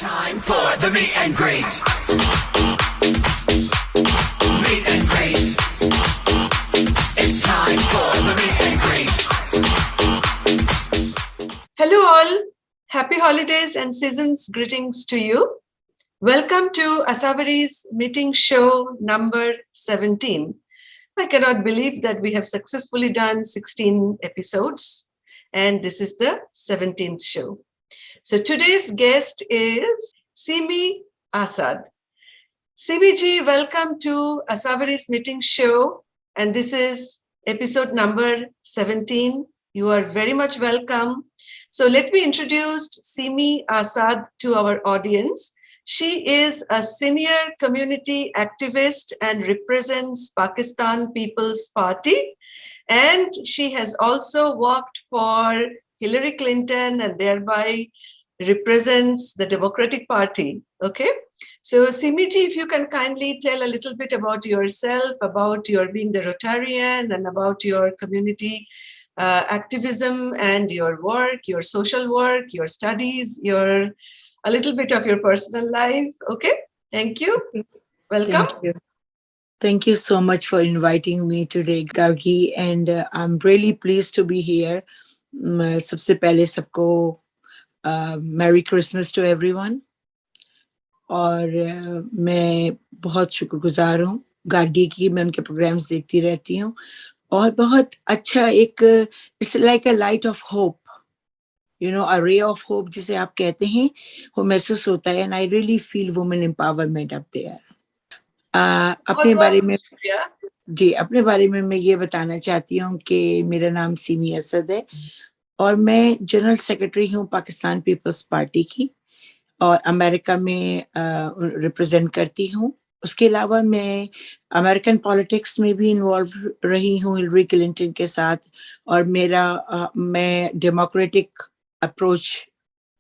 time for the meet and greet. Meet and greet. It's time for the meet and greet. Hello all, happy holidays and seasons greetings to you. Welcome to Asawari's meeting show number 17. I cannot believe that we have successfully done 16 episodes and this is the 17th show. So today's guest is Simi Asad. Simi ji, welcome to Asawari's meeting show and this is episode number 17. You are very much welcome. So let me introduce Simi Asad to our audience. She is a senior community activist and represents Pakistan People's Party. And she has also worked for Hillary Clinton and thereby represents the Democratic Party. Okay. So Simi ji, if you can kindly tell a little bit about yourself, about your being the Rotarian and about your community activism and your work, your social work, your studies, a little bit of your personal life. Okay, thank you. Welcome. Thank you. Thank you so much for inviting me today, Gargi, and I'm really pleased to be here. सबसे पहले सबको Merry Christmas to everyone. और मैं बहुत शुक्रगुजार हूँ गार्गी की, मैं उनके प्रोग्राम्स देखती रहती हूँ और बहुत अच्छा एक it's like a light of hope, you know, a ray of hope जिसे आप कहते हैं, वो महसूस होता है and I really feel women empowerment up there. अपने बारे में अपने बारे में मैं ये बताना चाहती हूँ कि मेरा नाम सिमी असद है और मैं जनरल सेक्रेटरी हूँ पाकिस्तान पीपल्स पार्टी की और अमेरिका में रिप्रेजेंट करती हूँ। उसके अलावा मैं अमेरिकन पॉलिटिक्स में भी इन्वॉल्व रही हूँ हिलरी क्लिंटन के साथ और मैं डेमोक्रेटिक अप्रोच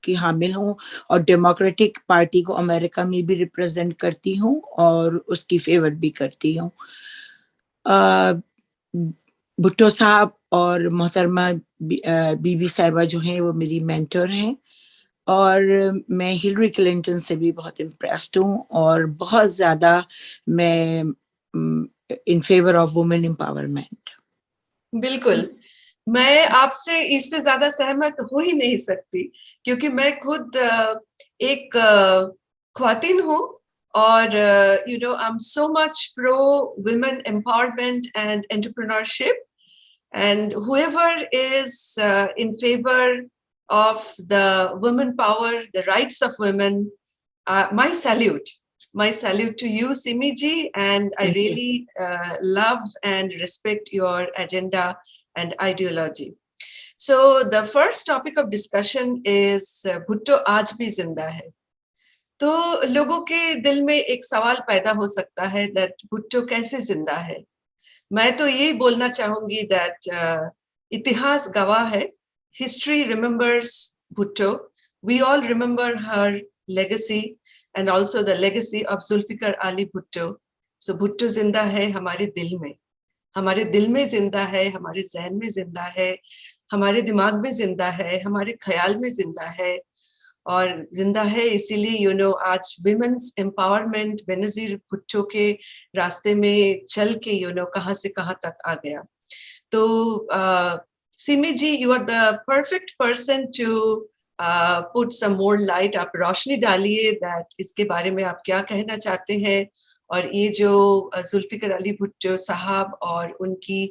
की हामिल हूँ और डेमोक्रेटिक पार्टी को अमेरिका में भी रिप्रेजेंट करती हूँ और उसकी फेवर भी करती हूँ। भुट्टो साहब और मोहतरमा बीबी साहिबा जो हैं वो मेरी मेंटर हैं और मैं हिलरी क्लिंटन से भी बहुत इम्प्रेस्ड हूँ और बहुत ज़्यादा मैं in favour of women empowerment. बिल्कुल, मैं आपसे इससे ज्यादा सहमत हो ही नहीं सकती क्योंकि मैं खुद एक ख्वातीन हूँ और you know I am so much pro women empowerment and entrepreneurship and whoever is in favor of the women power, the rights of women, my salute to you, Simi ji, and I really love and respect your agenda and ideology. So the first topic of discussion is Bhutto आज भी जिंदा है। तो लोगों के दिल में एक सवाल पैदा हो सकता है that भुट्टो कैसे जिंदा है। मैं तो यही बोलना चाहूंगी that इतिहास गवाह है, history remembers Bhutto. We all remember her legacy and also the legacy of Zulfikar Ali Bhutto. So Bhutto जिंदा है हमारे दिल में जिंदा है, हमारे ज़हन में जिंदा है, हमारे दिमाग में जिंदा है, हमारे ख्याल में जिंदा है और जिंदा है इसीलिए यू नो आज विमेंस एम्पावरमेंट बेनजीर भुट्टो के रास्ते में चल के यू नो कहाँ से कहाँ तक आ गया। तो Simi ji, you are the perfect person to put some more light. आप रोशनी डालिए दैट इसके बारे में आप क्या कहना चाहते हैं और ये जो जुल्फिकर अली भुट्टो साहब और उनकी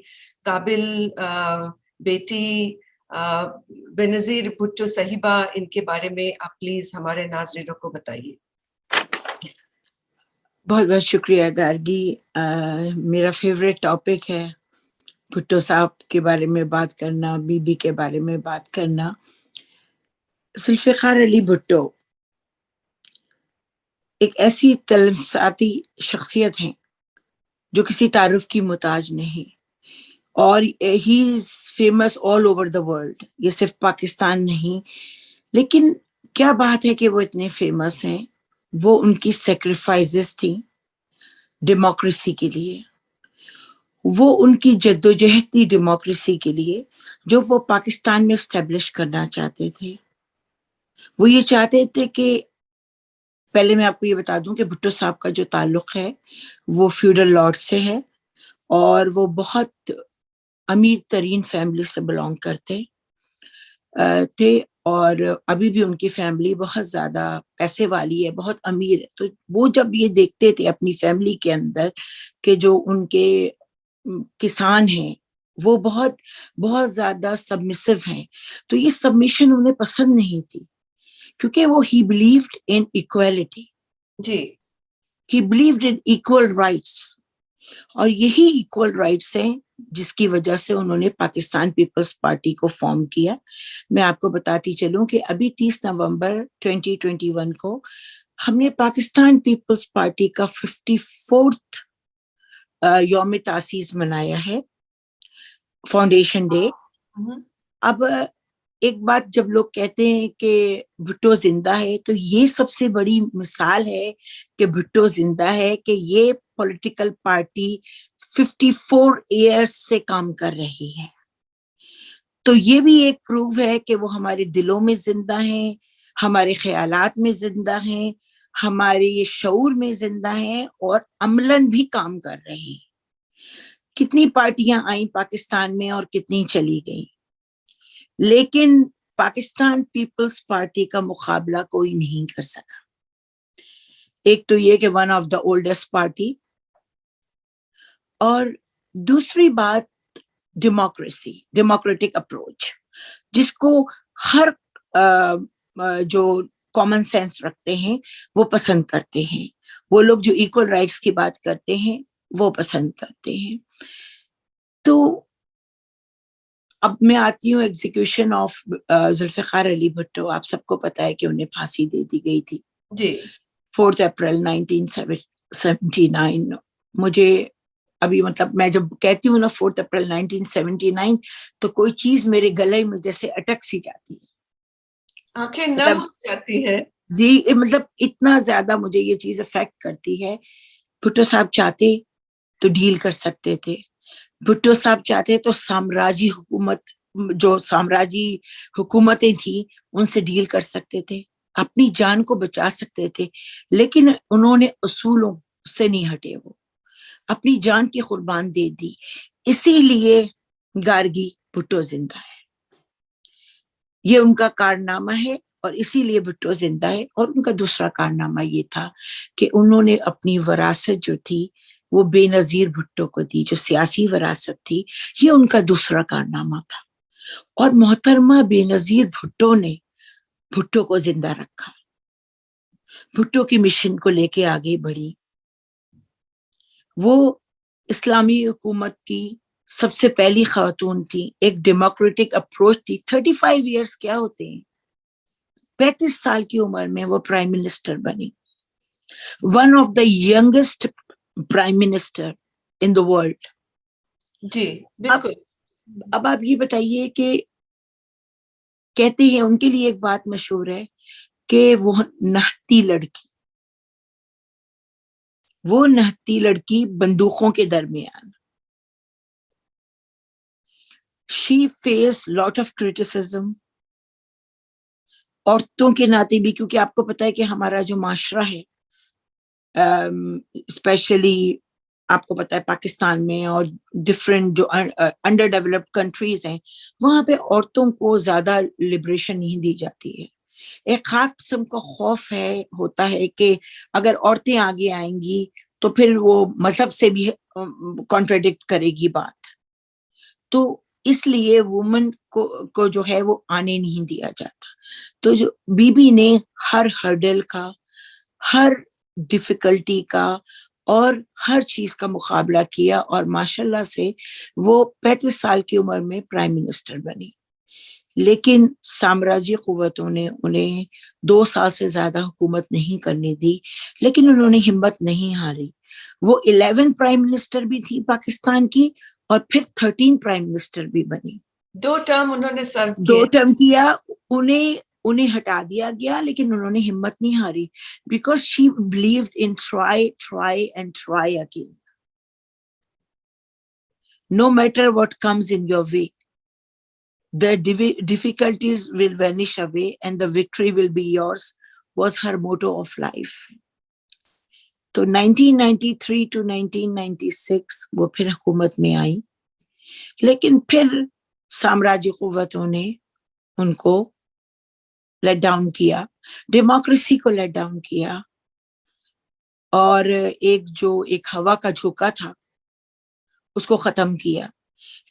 काबिल बेटी बेनजीर भुट्टो साहिबा, इनके बारे में आप प्लीज हमारे नाज़रीनों को बताइए। बहुत बहुत शुक्रिया गार्गी। मेरा फेवरेट टॉपिक है भुट्टो साहब के बारे में बात करना, बीबी के बारे में बात करना। जुल्फिकार अली भुट्टो एक ऐसी तलमसाती शख्सियत हैं जो किसी तारुफ की मुताज नहीं और he is famous all over the world. ये सिर्फ पाकिस्तान नहीं, लेकिन क्या बात है कि वो इतने फेमस हैं, वो उनकी सेक्रीफाइसेस थी डेमोक्रेसी के लिए, वो उनकी जद्दोजहद थी डेमोक्रेसी के लिए जो वो पाकिस्तान में एस्टेब्लिश करना चाहते थे। वो ये चाहते थे कि पहले मैं आपको ये बता दूं कि भुट्टो साहब का जो ताल्लुक है वो फ्यूडल लॉर्ड से है और वो बहुत अमीर तरीन फैमिली से बिलोंग करते थे और अभी भी उनकी फैमिली बहुत ज्यादा पैसे वाली है, बहुत अमीर है। तो वो जब ये देखते थे अपनी फैमिली के अंदर कि जो उनके किसान हैं वो बहुत बहुत ज्यादा सबमिसिव हैं, तो ये सबमिशन उन्हें पसंद नहीं थी क्योंकि वो ही बिलीव्ड इन इक्वालिटी, जी he believed in equal rights. और यही इक्वल राइट्स हैं जिसकी वजह से उन्होंने पाकिस्तान पीपल्स पार्टी को फॉर्म किया। मैं आपको बताती चलूं कि अभी 30 नवंबर 2021 को हमने पाकिस्तान पीपल्स पार्टी का 54th यौम तासीस मनाया है, फाउंडेशन डे। अब एक बात, जब लोग कहते हैं कि भुट्टो जिंदा है, तो ये सबसे बड़ी मिसाल है कि भुट्टो जिंदा है, कि ये पॉलिटिकल पार्टी 54 ईयर्स से काम कर रही है। तो ये भी एक प्रूव है कि वो हमारे दिलों में जिंदा है, हमारे ख्यालात में जिंदा है, हमारे ये शऊर में जिंदा है और अमलन भी काम कर रहे हैं। कितनी पार्टियां आई पाकिस्तान में और कितनी चली गई, लेकिन पाकिस्तान पीपल्स पार्टी का मुकाबला कोई नहीं कर सका। एक तो ये कि one of the oldest party, और दूसरी बात डेमोक्रेसी, डेमोक्रेटिक अप्रोच, जिसको हर जो कॉमन सेंस रखते हैं वो पसंद करते हैं। वो लोग जो इक्वल राइट्स की बात करते हैं वो पसंद करते हैं। तो अब मैं आती हूँ एग्जीक्यूशन ऑफ जुल्फिकार अली भुट्टो। आप सबको पता है कि उन्हें फांसी दे दी गई थी जी 4 अप्रैल 1979। मुझे अभी मतलब मैं जब कहती हूँ ना 4 अप्रैल 1979, तो कोई चीज मेरे गले में जैसे अटक सी जाती है, आंखें नम मतलब हो जाती है। जी, मतलब इतना ज्यादा मुझे ये चीज अफेक्ट करती है। भुट्टो साहब चाहते तो डील कर सकते थे, भुट्टो साहब चाहते तो साम्राज्य हुकूमत, जो साम्राज्य हुकूमतें थी उनसे डील कर सकते थे, अपनी जान को बचा सकते थे, लेकिन उन्होंने उसूलों से नहीं हटे, वो अपनी जान की कुर्बान दे दी। इसीलिए गार्गी भुट्टो जिंदा है, ये उनका कारनामा है और इसीलिए भुट्टो जिंदा है। और उनका दूसरा कारनामा ये था कि उन्होंने अपनी विरासत जो थी वो बेनजीर भुट्टो को दी, जो सियासी विरासत थी, ये उनका दूसरा कारनामा था। और मोहतरमा बेनजीर भुट्टो ने भुट्टो को जिंदा रखा, भुट्टो की मिशन को लेके आगे बढ़ी। वो इस्लामी हुकूमत की सबसे पहली खातून थी, एक डेमोक्रेटिक अप्रोच थी। 35 ईयर्स क्या होते हैं, 35 साल की उम्र में वो प्राइम मिनिस्टर बनी, one of the youngest prime minister in the world. जी बिल्कुल। अब आप ये बताइए कि कहते हैं उनके लिए एक बात मशहूर है कि वो नहती लड़की, वो नहती लड़की बंदूकों के दरमियान, she face lot of criticism, औरतों के नाते भी, क्योंकि आपको पता है कि हमारा जो माशरा है, स्पेशली आपको पता है पाकिस्तान में और डिफरेंट जो अंडर डेवलप्ड कंट्रीज हैं, वहां पे औरतों को ज्यादा लिबरेशन नहीं दी जाती है। एक खास किस्म का खौफ है, होता है कि अगर औरतें आगे आएंगी तो फिर वो मजहब से भी कॉन्ट्रडिक्ट करेगी बात, तो इसलिए वुमन को जो है वो आने नहीं दिया जाता। तो जो बीबी ने हर हर्डल का, हर डिफिकल्टी का और हर चीज का मुकाबला किया और माशाल्लाह से वो 35 साल की उम्र में प्राइम मिनिस्टर बनी। लेकिन साम्राज्य कुव्वतों ने उन्हें 2 साल से ज्यादा हुकूमत नहीं करने दी, लेकिन उन्होंने हिम्मत नहीं हारी। वो 11 प्राइम मिनिस्टर भी थी पाकिस्तान की और फिर 13 प्राइम मिनिस्टर भी बनी। 2 टर्म उन्होंने सर्व 2 किए। टर्म किया, उन्हें हटा दिया गया, लेकिन उन्होंने हिम्मत नहीं हारी, because she believed in try and try again. No matter what comes in your way, the difficulties will vanish away and the victory will be yours was her motto of life. तो 1993 to 1996 वो फिर हुकूमत में आई, लेकिन फिर साम्राज्य कुव्वतों ने उनको लेट डाउन किया, डेमोक्रेसी को लेट डाउन किया, और एक हवा का झोंका था उसको खत्म किया।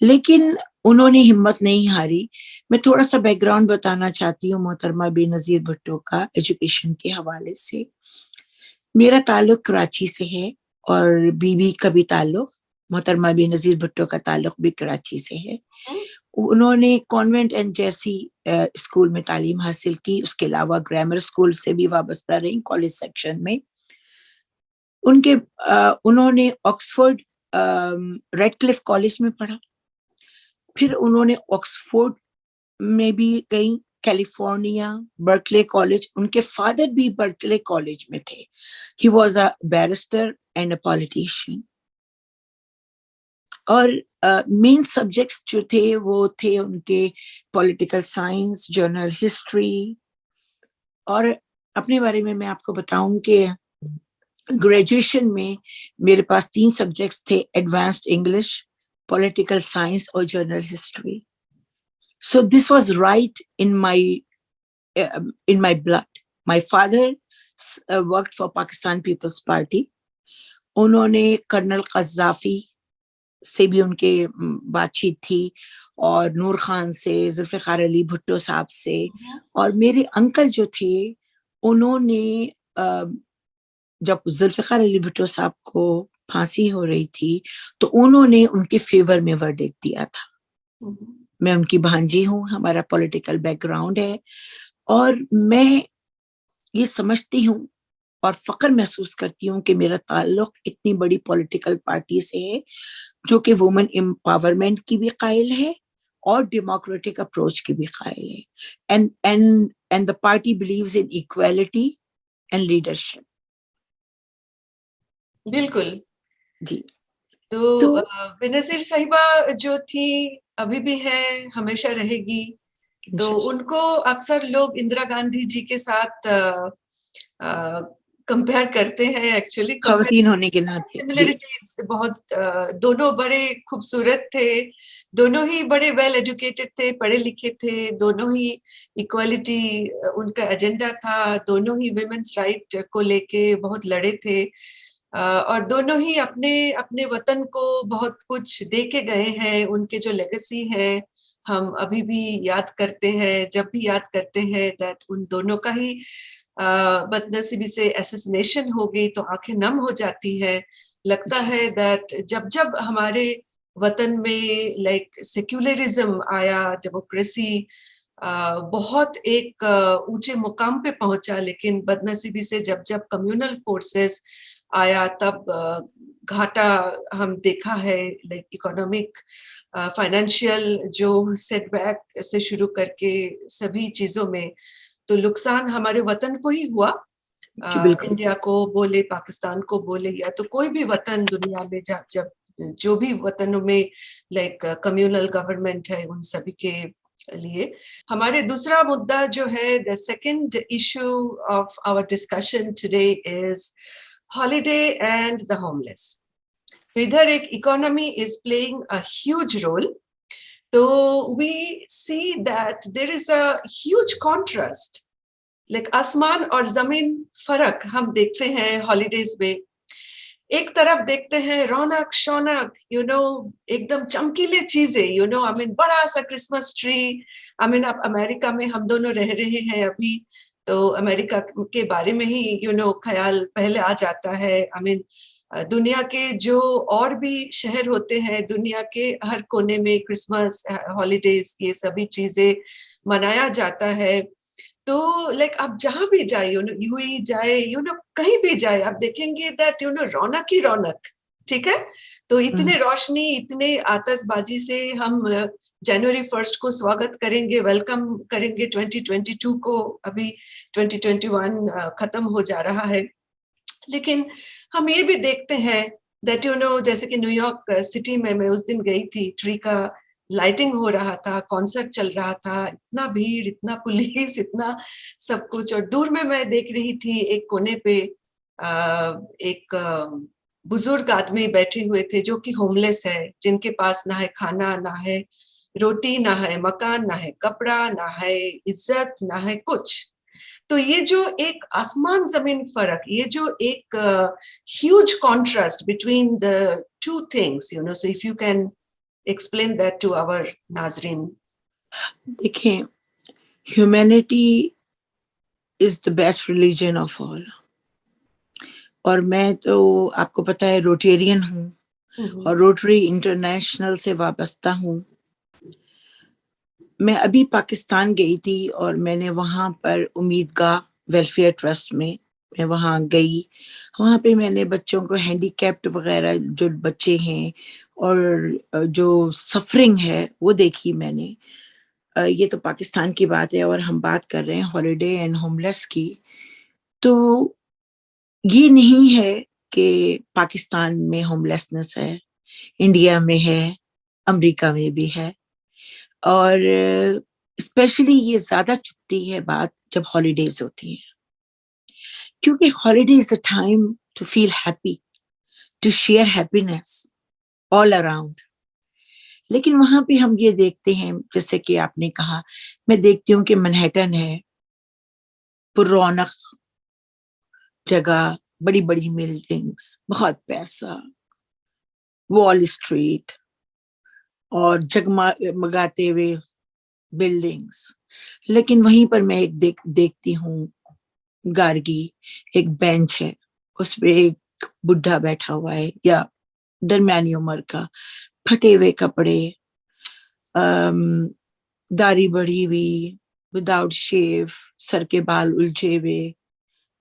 लेकिन उन्होंने हिम्मत नहीं हारी। मैं थोड़ा सा बैकग्राउंड बताना चाहती हूँ मोहतरमा बेनजीर भुट्टो का एजुकेशन के हवाले से। मेरा ताल्लुक कराची से है और बीबी का भी ताल्लुक, मोहतरमा बेनजीर भुट्टो का ताल्लुक भी कराची से है। उन्होंने कॉन्वेंट एंड जैसी स्कूल में तालीम हासिल की, उसके अलावा ग्रामर स्कूल से भी वाबस्ता रही कॉलेज सेक्शन में। उन्होंने ऑक्सफोर्ड रेडक्लिफ कॉलेज में पढ़ा, फिर उन्होंने ऑक्सफोर्ड में भी गई, कैलिफोर्निया बर्कले कॉलेज, उनके फादर भी बर्कले कॉलेज में थे। He was a barrister and a politician. और मेन सब्जेक्ट्स जो थे वो थे उनके पॉलिटिकल साइंस, जर्नल हिस्ट्री। और अपने बारे में मैं आपको बताऊं कि ग्रेजुएशन में मेरे पास 3 सब्जेक्ट्स थे, एडवांस्ड इंग्लिश, पॉलिटिकल साइंस और journal history. So this was right in my blood. My father worked for Pakistan People's Party. उन्होंने कर्नल कज़्ज़ाफ़ी से भी उनके बातचीत थी, और नूर खान से, जुल्फ़िकार अली भुट्टो साहब से। और मेरे अंकल जो थे उन्होंने जब जुल्फ़िकार अली भुट्टो साहब को फांसी हो रही थी तो उन्होंने उनके फेवर में वर्डिक्ट दिया था। मैं उनकी भांजी हूँ, हमारा पॉलिटिकल बैकग्राउंड है, और मैं ये समझती हूँ और फख्र महसूस करती हूँ कि मेरा ताल्लुक इतनी बड़ी पॉलिटिकल पार्टी से है जो कि वुमेन एम्पावरमेंट की भी कायल है और डेमोक्रेटिक अप्रोच की भी कायल है। And the party believes in equality and leadership. बिल्कुल जी। तो बेनजीर साहिबा जो थी अभी भी है, हमेशा रहेगी। तो उनको अक्सर लोग इंदिरा गांधी जी के साथ कंपेयर करते हैं। एक्चुअली खवातीन होने के नाते सिमिलरिटीज बहुत, दोनों बड़े खूबसूरत थे, दोनों ही बड़े वेल एजुकेटेड थे, पढ़े लिखे थे, दोनों ही इक्वालिटी उनका एजेंडा था, दोनों ही वुमेन्स राइट को लेके बहुत लड़े थे, और दोनों ही अपने अपने वतन को बहुत कुछ दे के गए हैं। उनके जो लेगेसी है हम अभी भी याद करते हैं। जब भी याद करते हैं दैट उन दोनों का ही बदनसीबी से असैसिनेशन हो गई तो आंखें नम हो जाती है। लगता है दैट जब जब हमारे वतन में लाइक सेक्युलरिज्म आया, डेमोक्रेसी बहुत एक ऊंचे मुकाम पे पहुंचा, लेकिन बदनसीबी से जब जब कम्युनल फोर्सेस आया तब घाटा हम देखा है, लाइक इकोनॉमिक फाइनेंशियल जो सेटबैक से शुरू करके सभी चीजों में तो नुकसान हमारे वतन को ही हुआ। इंडिया को बोले, पाकिस्तान को बोले, या तो कोई भी वतन दुनिया में जब जो भी वतनों में लाइक कम्युनल गवर्नमेंट है उन सभी के लिए। हमारे दूसरा मुद्दा जो है, the second issue of our discussion today is holiday and the homeless. इधर एक economy is playing a huge role. तो we see that there is a huge contrast, like आसमान और जमीन फर्क हम देखते हैं हॉलीडेज में। एक तरफ देखते हैं रौनक शौनक, एकदम चमकीले चीजें, बड़ा सा क्रिसमस ट्री। अब अमेरिका में हम दोनों रह रहे हैं अभी, तो अमेरिका के बारे में ही ख्याल पहले आ जाता है। दुनिया के जो और भी शहर होते हैं, दुनिया के हर कोने में क्रिसमस, हॉलीडेज, ये सभी चीजें मनाया जाता है। तो लाइक आप जहां भी जाए, यूएई जाए, कहीं भी जाए, आप देखेंगे दैट रौनक ही रौनक। ठीक है, तो इतने रोशनी, इतने आतिशबाजी से हम जनवरी 1 को स्वागत करेंगे, वेलकम करेंगे 2022 को। अभी 2021 खत्म हो जा रहा है, लेकिन हम ये भी देखते हैं दैट जैसे कि न्यूयॉर्क सिटी में मैं उस दिन गई थी, ट्री का लाइटिंग हो रहा था, कॉन्सर्ट चल रहा था, इतना भीड़, इतना पुलिस, इतना सब कुछ। और दूर में मैं देख रही थी एक कोने पे एक बुजुर्ग आदमी बैठे हुए थे जो कि होमलेस है, जिनके पास ना है खाना, ना है रोटी, ना है मकान, ना है कपड़ा, ना है इज्जत, ना है कुछ। तो ये जो एक आसमान जमीन फर्क, ये जो एक huge contrast between the two things, so if you can explain that to our Nazreen. देखें, humanity is the best religion of all. और मैं तो आपको पता है रोटेरियन हूँ और रोटरी इंटरनेशनल से वाबस्ता हूँ। मैं अभी पाकिस्तान गई थी और मैंने वहाँ पर उम्मीदगाह वेलफेयर ट्रस्ट में मैं वहाँ गई। वहाँ पे मैंने बच्चों को हैंडीकैप्ड वगैरह जो बच्चे हैं और जो सफरिंग है वो देखी मैंने। ये तो पाकिस्तान की बात है और हम बात कर रहे हैं हॉलिडे एंड होमलेस की। तो ये नहीं है कि पाकिस्तान में होमलेसनेस है, इंडिया में है, अमेरिका में भी है। और स्पेशली ये ज्यादा चुभती है बात जब हॉलीडेज होती हैं, क्योंकि holiday is a time to feel happy, to share happiness all around. लेकिन वहां पे हम ये देखते हैं, जैसे कि आपने कहा, मैं देखती हूँ कि मैनहट्टन है, पुरौनक जगह, बड़ी बड़ी बिल्डिंग्स, बहुत पैसा, वॉल स्ट्रीट और जगमगाते हुए बिल्डिंग्स। लेकिन वहीं पर मैं एक देखती हूँ गार्गी, एक बेंच है, उस पे एक बुढ़ा बैठा हुआ है या दरमियानी उम्र का, फटे हुए कपड़े, दाढ़ी बढ़ी हुई, विदाउट शेव, सर के बाल उलझे हुए,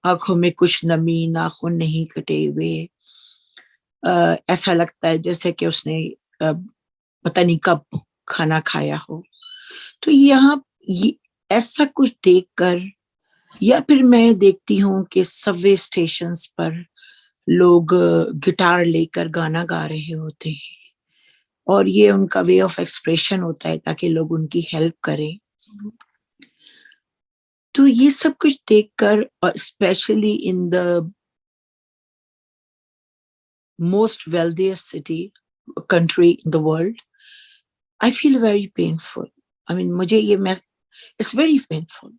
आंखों में कुछ नमी, नाखून नहीं कटे हुए। ऐसा लगता है जैसे कि उसने पता नहीं कब खाना खाया हो। तो यहाँ ऐसा कुछ देखकर, या फिर मैं देखती हूँ कि सबवे स्टेशंस पर लोग गिटार लेकर गाना गा रहे होते हैं और ये उनका वे ऑफ एक्सप्रेशन होता है ताकि लोग उनकी हेल्प करें। तो ये सब कुछ देखकर, और specially in the most wealthiest city country in the world, I feel very painful. I mean मुझे ये इट्स वेरी पेनफुल।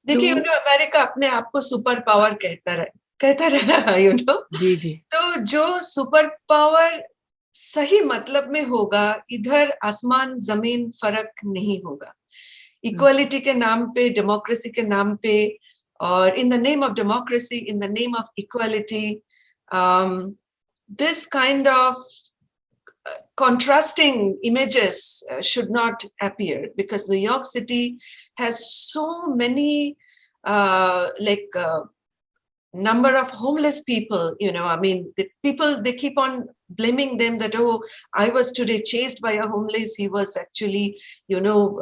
देखिए, अमेरिका अपने आप को सुपर पावर कहता रहा, जी जी। तो जो सुपर पावर सही मतलब में होगा, इधर आसमान जमीन फर्क नहीं होगा। इक्वालिटी के नाम पे, डेमोक्रेसी के नाम पे, और in the name of democracy, in the name of equality, this kind of contrasting images should not appear, because New York City has so many number of homeless people. I mean, the people, they keep on blaming them that, oh, I was today chased by a homeless, he was actually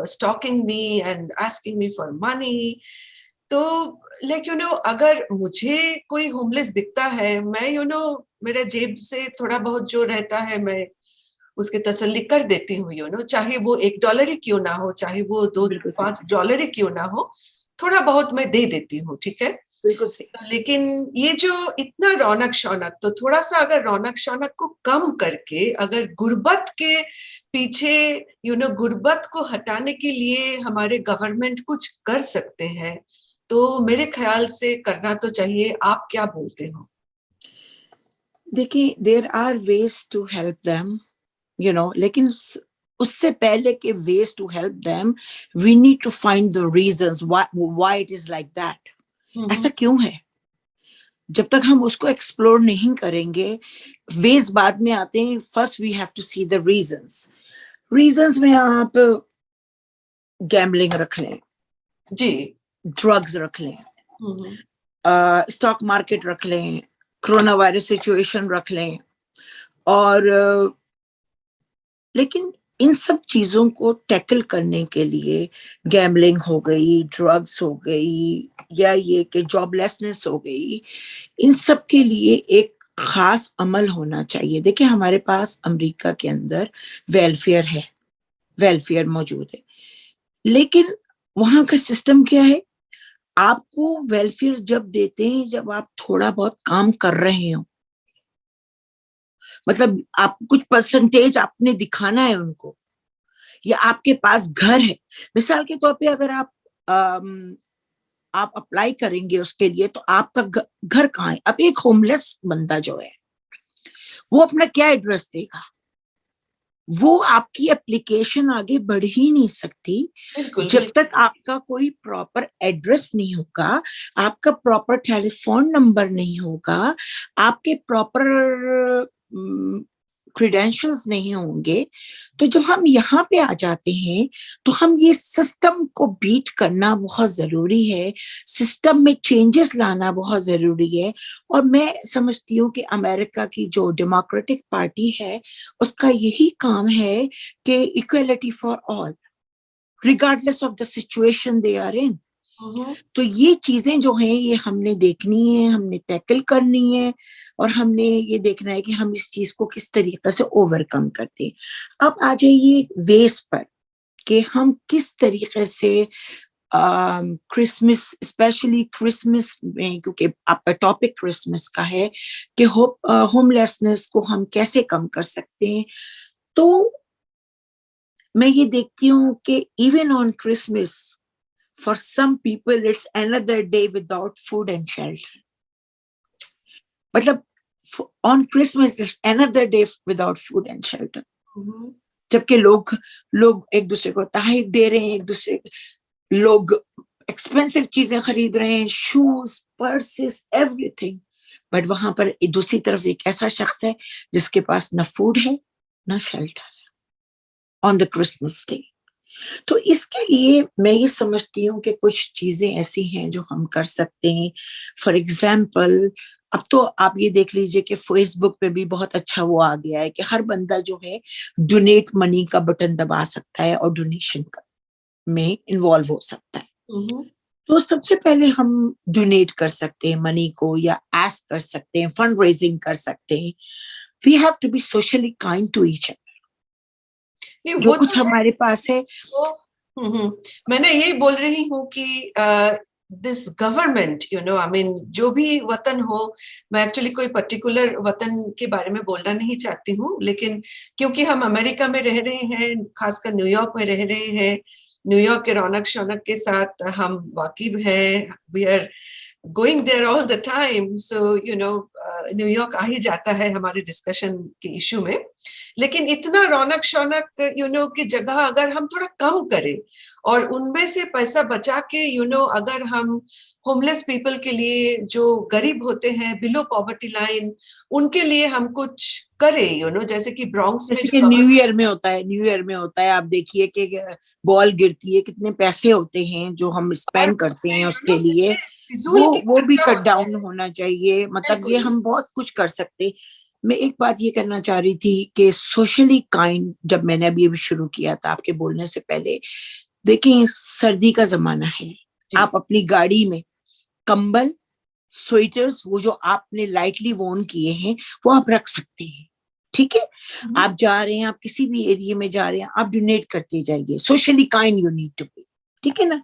stalking me and asking me for money. तो अगर मुझे कोई homeless दिखता है, मैं मेरे जेब से थोड़ा बहुत जो रहता है मैं उसके तसल्ली कर देती हूँ, चाहे वो $1 ही क्यों ना हो, चाहे वो $2-5 ही क्यों ना हो, थोड़ा बहुत मैं दे देती हूँ, ठीक है। बिल्कुल सही। लेकिन ये जो इतना रौनक शौनक, तो थोड़ा सा अगर रौनक शौनक को कम करके, अगर गुर्बत के पीछे गुर्बत को हटाने के लिए हमारे गवर्नमेंट कुछ कर सकते हैं, तो मेरे ख्याल से करना तो चाहिए। आप क्या बोलते हो? देखिए, there are ways to help them, लेकिन उससे पहले के ways to help them, we need to find the reasons why it is like that. ऐसा क्यों है? जब तक हम उसको एक्सप्लोर नहीं करेंगे, वेज बाद में आते हैं। First we have to see the reasons में आप गैम्बलिंग रख लें जी, ड्रग्स रख लें, स्टॉक मार्केट रख लें, कोरोना वायरस सिचुएशन रख लें, और लेकिन इन सब चीजों को टैकल करने के लिए, गैम्बलिंग हो गई, ड्रग्स हो गई, या ये कि जॉबलेसनेस हो गई, इन सब के लिए एक खास अमल होना चाहिए। देखिए हमारे पास अमेरिका के अंदर वेलफेयर है, वेलफेयर मौजूद है, लेकिन वहां का सिस्टम क्या है, आपको वेलफेयर जब देते हैं जब आप थोड़ा बहुत काम कर रहे हो, मतलब आप कुछ परसेंटेज आपने दिखाना है उनको, या आपके पास घर है। मिसाल के तौर पे अगर आप अप्लाई करेंगे उसके लिए, तो आपका घर कहाँ है? अब एक होमलेस बंदा जो है वो अपना क्या एड्रेस देगा? वो आपकी एप्लीकेशन आगे बढ़ ही नहीं सकती बिल्कुल जब बिल्कुल। तक आपका कोई प्रॉपर एड्रेस नहीं होगा, आपका प्रॉपर टेलीफोन नंबर नहीं होगा, आपके प्रॉपर क्रीडेंशियल्स नहीं होंगे। तो जब हम यहाँ पे आ जाते हैं तो हम ये सिस्टम को बीट करना बहुत जरूरी है, सिस्टम में चेंजेस लाना बहुत जरूरी है। और मैं समझती हूँ कि अमेरिका की जो डेमोक्रेटिक पार्टी है उसका यही काम है कि equality for all regardless of the situation they are in. हम्म। तो ये चीजें जो हैं ये हमने देखनी है, हमने टैकल करनी है, और हमने ये देखना है कि हम इस चीज को किस तरीके से ओवरकम करते हैं। अब आ जाइए वेस पर कि हम किस तरीके से क्रिसमस, स्पेशली क्रिसमस में, क्योंकि आपका टॉपिक क्रिसमस का है, कि होमलेसनेस को हम कैसे कम कर सकते हैं। तो मैं ये देखती हूँ कि even on Christmas, for some people it's another day without food and shelter. मतलब on Christmas is another day without food and shelter. जबकि लोग लोग एक दूसरे को तोहफे दे रहे हैं, एक दूसरे लोग एक्सपेंसिव चीजें खरीद रहे हैं, शूज, पर्सेस, एवरीथिंग। बट वहां पर दूसरी तरफ एक ऐसा शख्स है जिसके पास ना फूड है ना शेल्टर है ऑन द क्रिसमस डे। तो इसके लिए मैं ये समझती हूँ कि कुछ चीजें ऐसी हैं जो हम कर सकते हैं। फॉर एग्जाम्पल, अब तो आप ये देख लीजिए कि फेसबुक पे भी बहुत अच्छा वो आ गया है कि हर बंदा जो है डोनेट मनी का बटन दबा सकता है और डोनेशन में इन्वॉल्व हो सकता है। तो सबसे पहले हम डोनेट कर सकते हैं मनी को, या आस्क कर सकते हैं, फंड रेजिंग कर सकते हैं। We have to be socially kind to each other. जो कुछ हमारे पास है मैंने यही बोल रही हूँ कि this government, you know, I mean, जो भी वतन हो, मैं एक्चुअली कोई पर्टिकुलर वतन के बारे में बोलना नहीं चाहती हूँ, लेकिन क्योंकि हम अमेरिका में रह रहे हैं, खासकर न्यूयॉर्क में रह रहे हैं, न्यूयॉर्क के रौनक शौनक के साथ हम वाकिफ हैं, we are going there all the time, so you know New York आ ही जाता है हमारे डिस्कशन के इशू में। लेकिन इतना रौनक शौनक यू नो की जगह अगर हम थोड़ा कम करें और उनमें से पैसा बचा के यू नो अगर हम होमलेस पीपल के लिए, जो गरीब होते हैं, बिलो पॉवर्टी लाइन, उनके लिए हम कुछ करें, यू नो, जैसे कि ब्रॉन्क्स में जैसे कि न्यू ईयर में होता है, न्यू ईयर में होता है, आप देखिए कि बॉल गिरती है, कितने पैसे होते हैं जो हम स्पेंड करते हैं उसके लिए, वो भी कट डाउन होना चाहिए। मतलब ये हम बहुत कुछ कर सकते। मैं एक बात ये करना चाह रही थी कि सोशली काइंड, जब मैंने अभी शुरू किया था आपके बोलने से पहले, देखिए सर्दी का जमाना है, आप अपनी गाड़ी में कंबल, स्वेटर्स, वो जो आपने लाइटली वॉर्न किए हैं वो आप रख सकते हैं। ठीक है, आप जा रहे हैं, आप किसी भी एरिया में जा रहे हैं, आप डोनेट करते जाइए। Socially kind you need to be, ठीक है ना।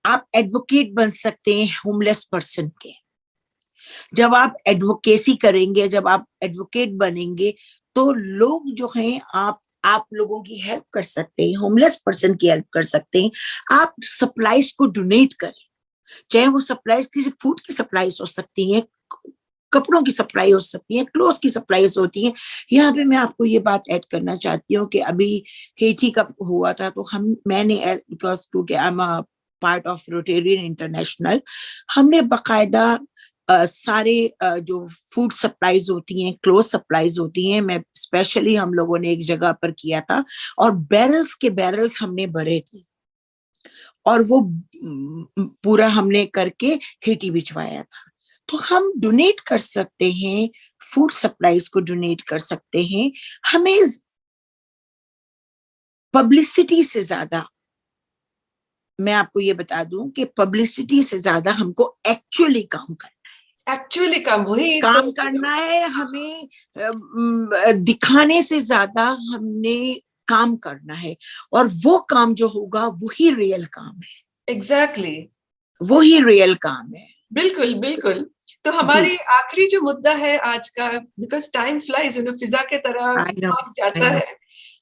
आप एडवोकेट बन सकते हैं होमलेस पर्सन के। जब आप एडवोकेसी करेंगे, जब आप एडवोकेट बनेंगे, तो लोग जो हैं, आप लोगों की हेल्प कर सकते हैं, होमलेस पर्सन की हेल्प कर सकते हैं। आप सप्लाईज को डोनेट करें, चाहे वो सप्लाईज किसी फूड की सप्लाईज हो सकती है, कपड़ों की सप्लाई हो सकती है, क्लोथ की सप्लाईज होती है। यहाँ पे मैं आपको ये बात ऐड करना चाहती हूँ कि अभी हेठी का हुआ था, तो मैंने, बिकॉज क्योंकि I am a part of Rotarian international, हमने बाकायदा सारे जो फूड सप्लाईज होती हैं, क्लोथ सप्लाईज होती हैं, मैं स्पेशली हम लोगों ने एक जगह पर किया था, और बैरल्स के बैरल्स हमने भरे थे, और वो पूरा हमने करके हेटी भिजवाया था। तो हम डोनेट कर सकते हैं, फूड सप्लाईज को डोनेट कर सकते हैं। हमें पब्लिसिटी से ज्यादा, मैं आपको ये बता दूं कि पब्लिसिटी से ज्यादा हमको एक्चुअली काम करना है। एक्चुअली काम वही काम करना है हमें, दिखाने से ज्यादा हमने काम करना है, और वो काम जो होगा वही रियल काम है, एग्जैक्टली वही रियल काम है। बिल्कुल बिल्कुल। तो हमारी आखिरी जो मुद्दा है आज का, बिकॉज टाइम फ्लाइज, फिजा के तरह आई नो, भाग आई जाता नो, है।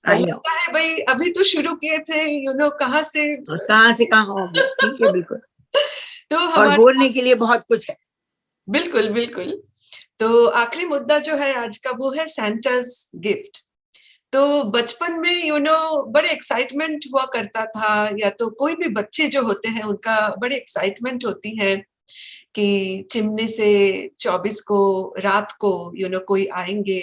I know. लगता है भाई अभी तो शुरू किए थे, कहाँ से कहाँ से कहाँ हो गया, ठीक है, बिल्कुल। तो और हमारे बोलने के लिए बहुत कुछ है। बिल्कुल बिल्कुल। तो आखिरी मुद्दा जो है आज का वो है सैंटा's गिफ्ट। तो बचपन में बड़े एक्साइटमेंट हुआ करता था, या तो कोई भी बच्चे जो होते हैं उनका बड़े एक्साइटमेंट होती है कि चिमनी से 24 को रात को कोई आएंगे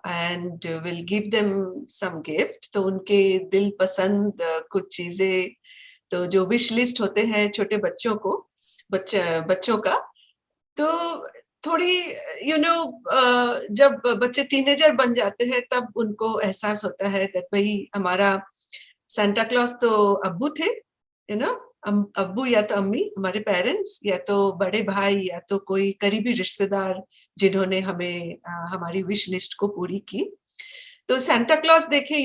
and will give them some gift. तो उनके दिल पसंद कुछ चीजें, तो जो विश लिस्ट होते हैं छोटे बच्चों का, तो थोड़ी जब बच्चे टीनेजर बन जाते हैं तब उनको एहसास होता है कि भाई हमारा सांता क्लॉज तो अब्बू थे, अब्बू या तो अम्मी, हमारे पेरेंट्स, या तो बड़े भाई, या तो कोई करीबी रिश्तेदार जिन्होंने हमें हमारी विश लिस्ट को पूरी की। तो सांता क्लॉज देखे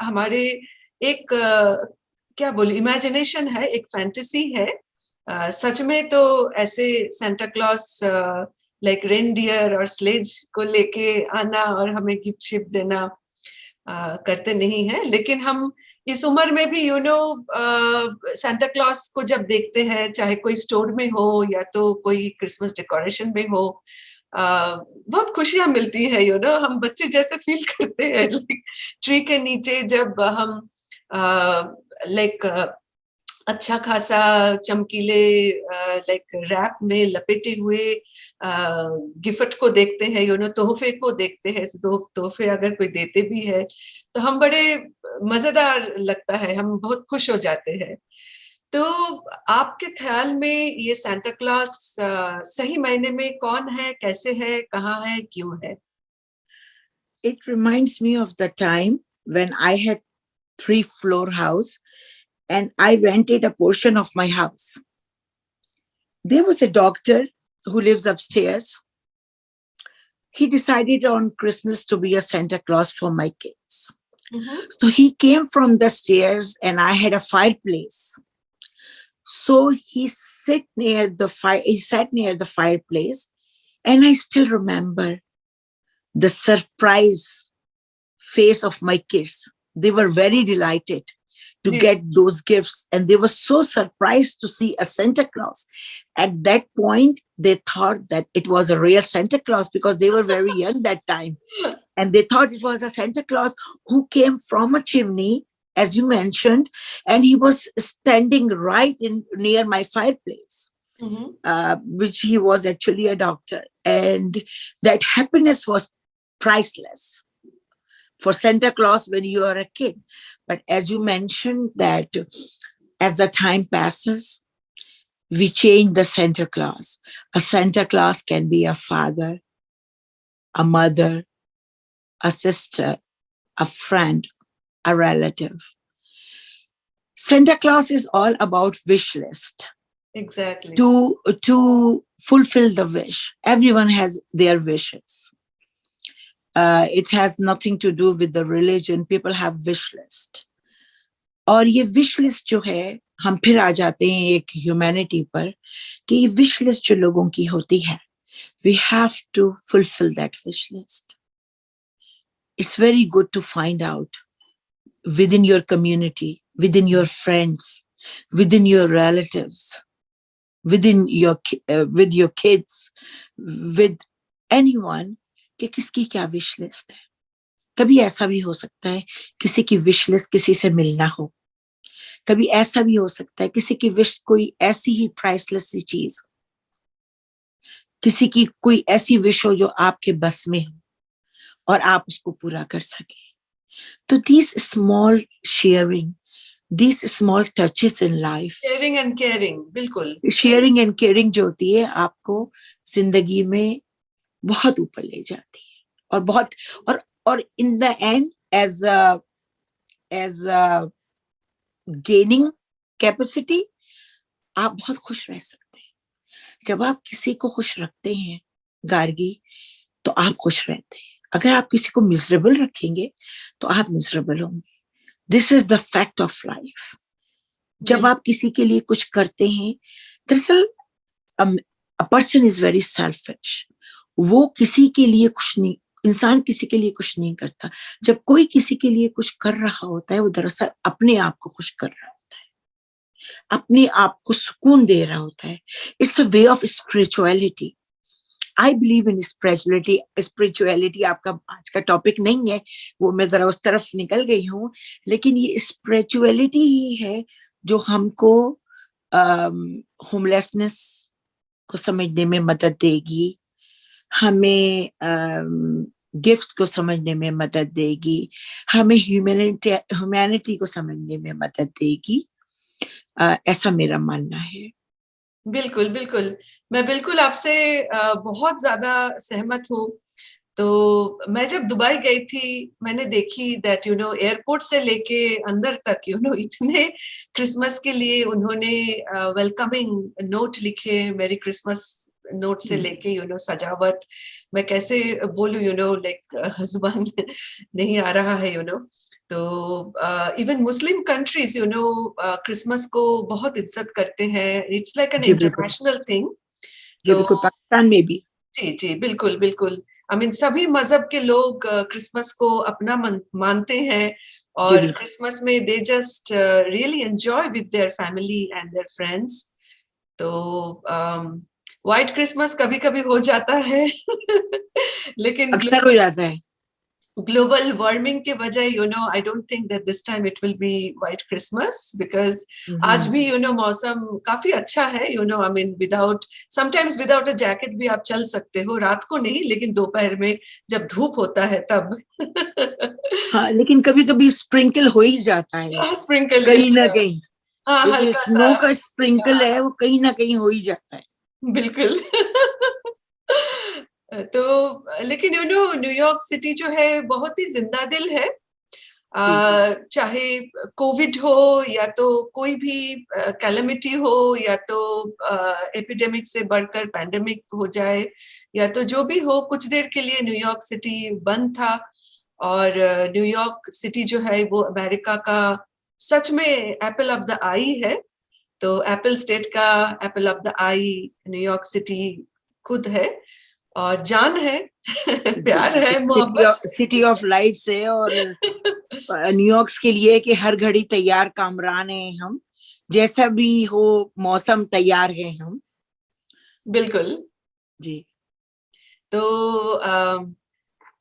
हमारे एक क्या बोलूं, इमेजिनेशन है, एक फैंटेसी है। सच में तो ऐसे सांता क्लॉज लाइक रेनडियर और स्लेज को लेके आना और हमें गिफ्ट शिफ्ट देना करते नहीं है, लेकिन हम इस उम्र में भी सांता क्लॉज को जब देखते हैं, चाहे कोई स्टोर में हो या तो कोई क्रिसमस डेकोरेशन में हो, बहुत खुशियां मिलती है। हम बच्चे जैसे फील करते हैं ट्री के नीचे जब हम लाइक अच्छा खासा चमकीले लाइक रैप में लपेटे हुए गिफ्ट को देखते हैं, तोहफे को देखते हैं। तोहफे अगर कोई देते भी है तो हम बड़े मजेदार लगता है, हम बहुत खुश हो जाते हैं। तो आपके ख्याल में ये सांता क्लॉज सही मायने में कौन है, कैसे है, कहाँ है, क्यों है? It reminds me of the time when I had 3-floor house and I rented a portion of my house. There was a doctor who lives upstairs. He decided on Christmas to be a Santa Claus for my kids. Mm-hmm. So he came from the stairs and I had a fireplace. So he sat near the fireplace, and I still remember the surprise face of my kids. They were very delighted to get those gifts, and they were so surprised to see a Santa Claus. At that point, they thought that it was a real Santa Claus because they were very young that time. And they thought it was a Santa Claus who came from a chimney, as you mentioned, and he was standing right near my fireplace, which he was actually a doctor. And that happiness was priceless for Santa Claus when you are a kid. But as you mentioned that as the time passes, we change the Santa Claus. A Santa Claus can be a father, a mother, a sister, a friend, a relative. Santa Claus is all about wish list. Exactly. To fulfill the wish. Everyone has their wishes. It has nothing to do with the religion. People have wish list. और ये wish list जो है, हम फिर आ जाते हैं एक humanity पर कि ये wish list जो लोगों की होती है, we have to fulfill that wish list. It's very good to find out within your community, within your friends, within your relatives, with your kids, with anyone, कि किसकी क्या विश लिस्ट है. कभी ऐसा भी हो सकता है किसी की विश लिस्ट किसी से मिलना हो. कभी ऐसा भी हो सकता है किसी की विश कोई ऐसी ही प्राइसलेस सी चीज, किसी की कोई ऐसी विश हो जो आपके बस में हो और आप उसको पूरा कर सके. तो these small sharing, these small touches in life, sharing and caring, बिल्कुल. sharing and caring जो होती है आपको जिंदगी में बहुत ऊपर ले जाती है और बहुत और in the end as gaining capacity आप बहुत खुश रह सकते हैं. जब आप किसी को खुश रखते हैं गार्गी, तो आप खुश रहते हैं। अगर आप किसी को मिजरेबल रखेंगे तो आप मिजरेबल होंगे। This is the fact of life. जब आप किसी के लिए कुछ करते हैं, दरअसल a person is very selfish. वो किसी के लिए कुछ नहीं, इंसान किसी के लिए कुछ नहीं करता। जब कोई किसी के लिए कुछ कर रहा होता है, वो दरअसल अपने आप को खुश कर रहा होता है, अपने आप को सुकून दे रहा होता है। It's a way of spirituality. I believe in spirituality. Spirituality आपका आज का टॉपिक नहीं है, वो मैं जरा उस तरफ निकल गई हूँ, लेकिन ये स्पिरिचुअलिटी ही है जो हमको होमलेसनेस को समझने में मदद देगी, हमें गिफ्ट्स को समझने में मदद देगी, हमें ह्यूमैनिटी को समझने में मदद देगी। ऐसा मेरा मानना है। बिल्कुल, बिल्कुल। मैं बिल्कुल आपसे बहुत ज़्यादा सहमत हूँ। तो मैं जब दुबई गई थी, मैंने देखी दैट एयरपोर्ट से लेके अंदर तक इतने क्रिसमस के लिए उन्होंने वेलकमिंग नोट लिखे, मेरी क्रिसमस नोट से लेके सजावट। मैं कैसे बोलूं लाइक जुबान नहीं आ रहा है तो इवन मुस्लिम कंट्रीज क्रिसमस को बहुत इज्जत करते हैं। It's like an international thing. जी बिल्कुल, पाकिस्तान में भी। जी जी, बिल्कुल बिल्कुल। आई मीन सभी मजहब के लोग क्रिसमस को अपना मानते हैं, और क्रिसमस में they just really enjoy with their family and their friends. तो व्हाइट क्रिसमस कभी कभी हो जाता है लेकिन अक्सर हो जाता है। ग्लोबल वार्मिंग के वजह I don't think that this time it will be white Christmas, because आज भी मौसम काफी अच्छा है। I mean sometimes without a jacket भी आप चल सकते हो, रात को नहीं लेकिन दोपहर में जब धूप होता है तब हाँ, लेकिन कभी कभी स्प्रिंकल हो ही जाता है स्प्रिंकल कहीं ना कहीं। हाँ, जो हल्का स्नो सा। का स्प्रिंकल है वो कहीं ना कहीं हो ही जाता है। बिल्कुल तो लेकिन न्यूयॉर्क सिटी जो है बहुत ही जिंदा दिल है। चाहे कोविड हो, या तो कोई भी कैलेमिटी हो, या तो एपिडेमिक से बढ़कर पैंडेमिक हो जाए, या तो जो भी हो, कुछ देर के लिए न्यूयॉर्क सिटी बंद था। और न्यूयॉर्क सिटी जो है वो अमेरिका का सच में एप्पल ऑफ द आई है। तो एप्पल स्टेट का Apple of the I New York city खुद है, और जान है प्यार है, मोहब्बत। सिटी ऑफ लाइट्स है, और न्यूयॉर्क के लिए कि हर घड़ी तैयार कामरान हैं हम, जैसा भी हो मौसम तैयार है हम। बिल्कुल जी। तो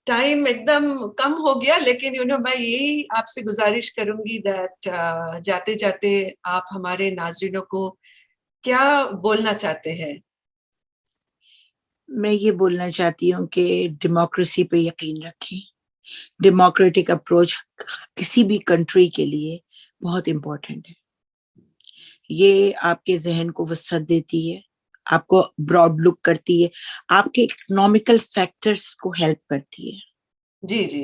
टाइम एकदम कम हो गया, लेकिन मैं यही आपसे गुजारिश करूंगी दैट जाते जाते आप हमारे नाजरीनों को क्या बोलना चाहते हैं? मैं ये बोलना चाहती हूँ कि डेमोक्रेसी पे यकीन रखें। डेमोक्रेटिक अप्रोच किसी भी कंट्री के लिए बहुत इम्पोर्टेंट है। ये आपके जहन को वसअत देती है, आपको ब्रॉड लुक करती है, आपके इकोनॉमिकल फैक्टर्स को हेल्प करती है। जी जी,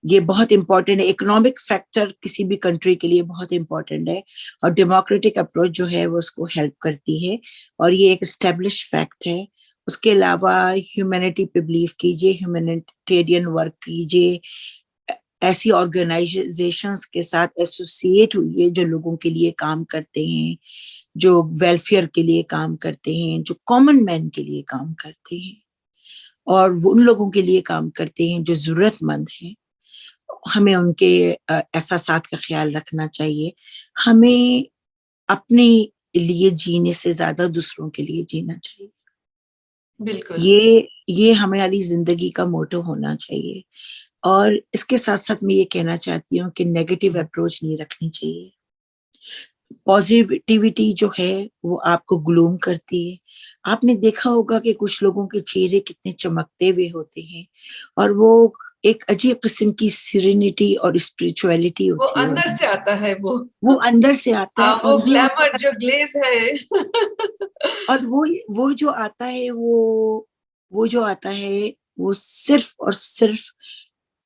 ये बहुत इंपॉर्टेंट है। इकोनॉमिक फैक्टर किसी भी कंट्री के लिए बहुत इंपॉर्टेंट है, और डेमोक्रेटिक अप्रोच जो है वो उसको हेल्प करती है, और ये एक एस्टेब्लिश फैक्ट है। उसके अलावा ह्यूमैनिटी पे बिलीव कीजिए, ह्यूमैनिटेरियन वर्क कीजिए, ऐसी ऑर्गेनाइजेशंस के साथ एसोसिएट हुई है जो लोगों के लिए काम करते हैं, जो वेलफेयर के लिए काम करते हैं, जो कॉमन मैन के लिए काम करते हैं, और वो उन लोगों के लिए काम करते हैं जो जरूरतमंद हैं। हमें उनके एहसासात का ख्याल रखना चाहिए। हमें अपने लिए जीने से ज्यादा दूसरों के लिए जीना चाहिए। बिल्कुल ये हमारी जिंदगी का मोटो होना चाहिए। और इसके साथ साथ मैं ये कहना चाहती हूँ कि नेगेटिव अप्रोच नहीं रखनी चाहिए। पॉजिटिविटी जो है वो आपको ग्लूम करती है। आपने देखा होगा कि कुछ लोगों के चेहरे कितने चमकते हुए होते हैं, और वो एक अजीब किस्म की सिरेनिटी और स्पिरिचुअलिटी वो होती है अंदर से आता है, वो अंदर से आता है। वो और ये ग्लैमर जो ग्लेज है और वो जो आता है वो जो आता है वो सिर्फ और सिर्फ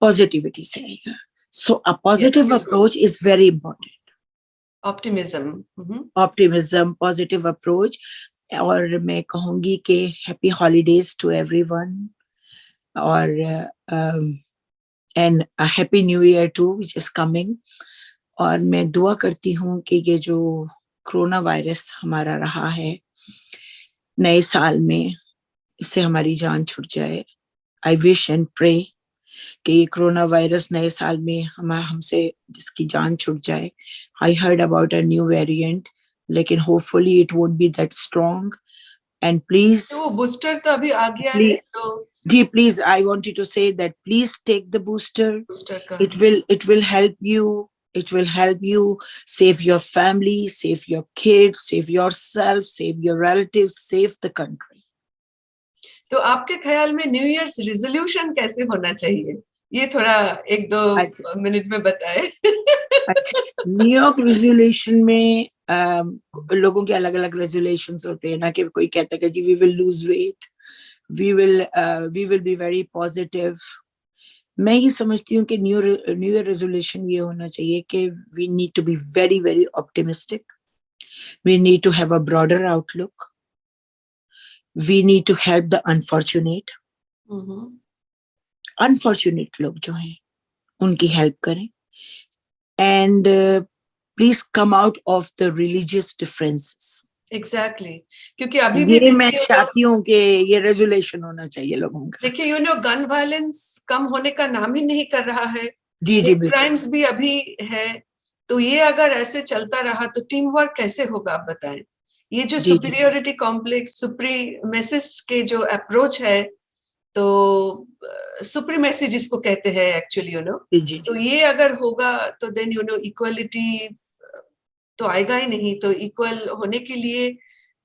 पॉजिटिविटी से आएगा। So a positive approach is very important. Optimism optimism, positive approach, और मैं कहूंगी कि हैप्पी हॉलीडेज टू एवरीवन, और and happy new year to which is coming. और मैं दुआ करती हूँ कि ये जो कोरोना वायरस हमारा रहा है नए साल में, इससे हमारी जान छूट जाए। आई विश एंड प्रे कि ये कोरोना वायरस नए साल में हमसे जिसकी जान छूट जाए। I heard about a new variant, लेकिन hopefully it won't be that strong. And please, तो वो बूस्टर तो अभी आ गया है, तो जी please, I wanted to say that please take the booster. Booster का It will help you. It will help you save your family, save your kids, save yourself, save your relatives, save the country. तो आपके ख्याल में new years resolution कैसे होना चाहिए, ये थोड़ा एक दो अच्छा, मिनट में बताए। अच्छा, न्यू यॉर्क रेजोल्यूशन में लोगों के अलग अलग रेजोल्यूशंस होते हैं ना, कि कोई कहता है कि जी we will lose weight, we will be very positive. मैं ये समझती हूँ कि न्यू ईयर रेजोल्यूशन ये होना चाहिए कि we need to be very very optimistic, we need to have a broader outlook, we need to help the unfortunate. Unfortunate लोग जो हैं उनकी हेल्प करें, and please come out of the religious differences. Exactly, क्योंकि अभी भी ये मैं देखिए चाहती हूँ कि ये रेजोल्यूशन होना चाहिए लोगों का। देखिए गन वायलेंस कम होने का नाम ही नहीं कर रहा है, जी जी बिल्कुल। क्राइम्स भी अभी है। तो ये अगर ऐसे चलता रहा तो टीम वर्क कैसे होगा, आप बताएं। ये जो जी जी सुपीरियोरिटी कॉम्प्लेक्स, सुप्रीमेसिस्ट के जो अप्रोच है, तो सुप्रीमेसी जिसको कहते हैं एक्चुअली जी जी तो जी ये अगर होगा तो देन इक्वलिटी तो आएगा ही नहीं। तो इक्वल होने के लिए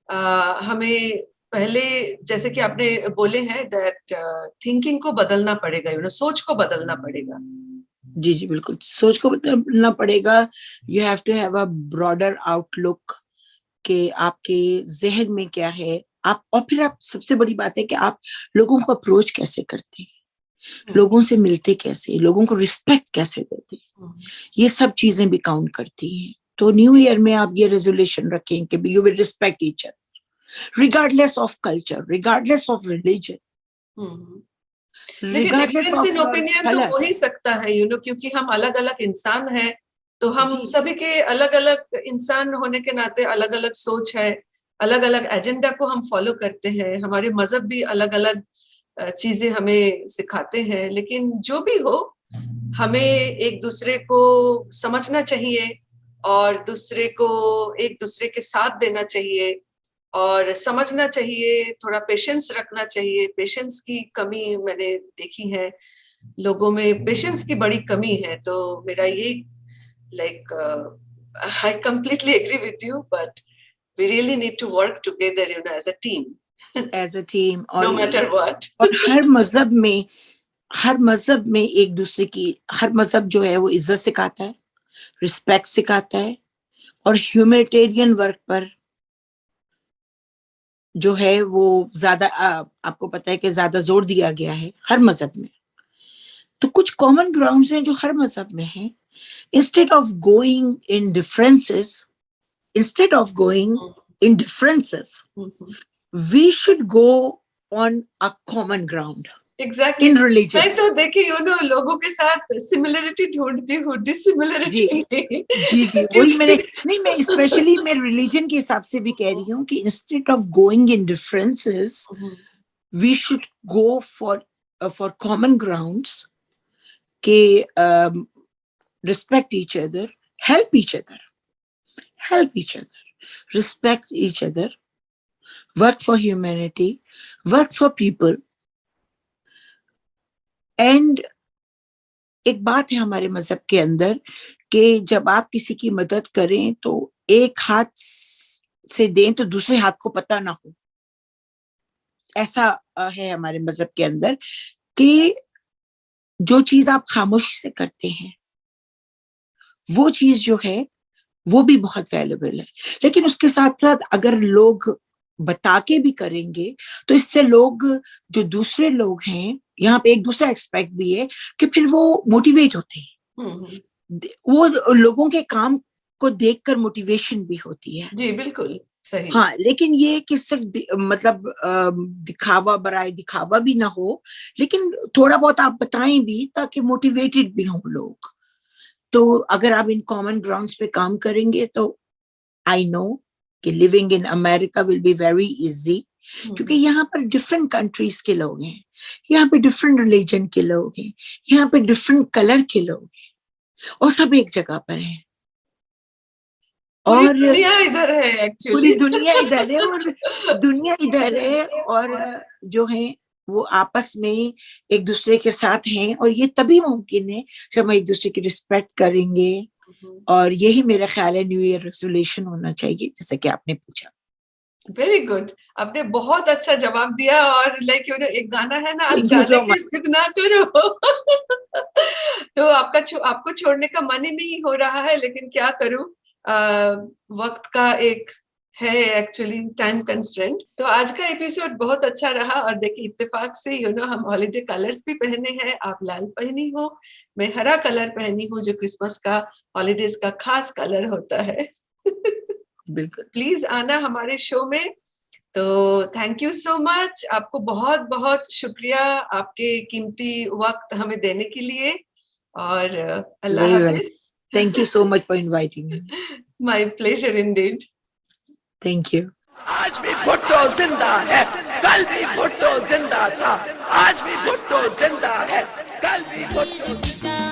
हमें पहले, जैसे कि आपने बोले हैं, दैट थिंकिंग को बदलना पड़ेगा, सोच को बदलना पड़ेगा। जी जी बिल्कुल, सोच को बदलना पड़ेगा। You have to have a broader outlook कि आपके जहन में क्या है आप, और फिर आप, सबसे बड़ी बात है कि आप लोगों को अप्रोच कैसे करते हैं, लोगों से मिलते कैसे, लोगों को रिस्पेक्ट कैसे देते हैं, ये सब चीजें भी काउंट करती हैं। तो न्यू ईयर में आप ये रेजोल्यूशन रखें कि you will respect each other regardless of culture, regardless of religion, लेकिन regardless difference of in your opinion तो कलर। हो ही सकता है, क्योंकि हम अलग अलग इंसान हैं। तो हम जी सभी के अलग अलग इंसान होने के नाते अलग अलग सोच है, अलग अलग एजेंडा को हम फॉलो करते हैं। हमारे मजहब भी अलग अलग चीजें हमें सिखाते हैं। लेकिन जो भी हो, हमें एक दूसरे को समझना चाहिए और दूसरे को एक दूसरे के साथ देना चाहिए और समझना चाहिए, थोड़ा पेशेंस रखना चाहिए। पेशेंस की कमी मैंने देखी है, लोगों में पेशेंस की बड़ी कमी है। तो मेरा ये like I completely agree with you, but we really need to work together as a team, as a team. No matter what. और हर मजहब में एक दूसरे की, हर मजहब जो है वो इज्जत सिखाता है, रिस्पेक्ट सिखाता है, और ह्यूमैनिटेरियन वर्क पर जो है वो ज्यादा, आपको पता है कि ज्यादा जोर दिया गया है हर मजहब में। तो कुछ कॉमन ग्राउंड्स हैं जो हर मजहब में हैं। Instead of going in differences, instead of going in differences, we should go on a common ground exactly in religion. मैं तो देखिए लोगों के साथ सिमिलरिटी ढूंढती हूँ, जी डिसिमिलरिटी नहीं। जी जी, वही मैंने, नहीं मैं स्पेशली मैं रिलीजन के हिसाब से भी कह रही हूँ कि instead of going in differences we should go for common grounds के respect each other, help each other, help each other, respect each other, work for humanity, work for people. And एक बात है हमारे मजहब के अंदर कि जब आप किसी की मदद करें तो एक हाथ से दें तो दूसरे हाथ को पता ना हो। ऐसा है हमारे मजहब के अंदर कि जो चीज आप खामोशी से करते हैं वो चीज जो है वो भी बहुत वैल्यूबल है। लेकिन उसके साथ साथ अगर लोग बता के भी करेंगे तो इससे लोग, जो दूसरे लोग हैं, यहाँ पे एक दूसरा एक्सपेक्ट भी है कि फिर वो मोटिवेट होते हैं, वो लोगों के काम को देखकर मोटिवेशन भी होती है। जी बिल्कुल। सही। हाँ, लेकिन ये कि सिर्फ मतलब दिखावा बराए दिखावा भी ना हो, लेकिन थोड़ा बहुत आप बताएं भी ताकि मोटिवेटेड भी हों लोग। तो अगर आप इन कॉमन ग्राउंड्स पे काम करेंगे तो आई नो कि living in America will be very easy, क्योंकि यहाँ पर डिफरेंट कंट्रीज के लोग हैं, यहाँ पे डिफरेंट रिलीजन के लोग हैं, यहाँ पे डिफरेंट कलर के लोग हैं, और सब एक जगह पर हैं। पूरी और दुनिया इधर है एक्चुअली। पूरी दुनिया इधर है, और दुनिया इधर है, और जो है वो आपस में एक दूसरे के साथ हैं, और ये तभी मुमकिन है जब हम एक दूसरे की रिस्पेक्ट करेंगे। और यही मेरा ख्याल है न्यू ईयर रेजोल्यूशन होना चाहिए, जैसे कि आपने पूछा। वेरी गुड, आपने बहुत अच्छा जवाब दिया। और लाइक यू नो एक गाना है ना, आज Thank you जाने so की much. जिद ना करो। तो आपको छोड़ने का मन ही नहीं हो रहा है, लेकिन क्या करूं, वक्त का एक है एक्चुअली टाइम कंस्ट्रेंट। तो आज का एपिसोड बहुत अच्छा रहा। और देखिए इत्तेफाक से यू नो हम हॉलिडे कलर्स भी पहने हैं। आप लाल पहनी हो, मैं हरा कलर पहनी हूँ, जो क्रिसमस का हॉलीडेज का खास कलर होता है। बिल्कुल। प्लीज आना हमारे शो में। तो थैंक यू सो मच, आपको बहुत बहुत शुक्रिया आपके कीमती वक्त हमें देने के लिए। और अल्लाह Very well. Hafiz. Thank you so much for inviting me. My pleasure Indeed. Thank you. आज भी भुट्टो जिंदा है, कल भी भुट्टो जिंदा था, आज भी भुट्टो जिंदा है, कल भी भुट्टो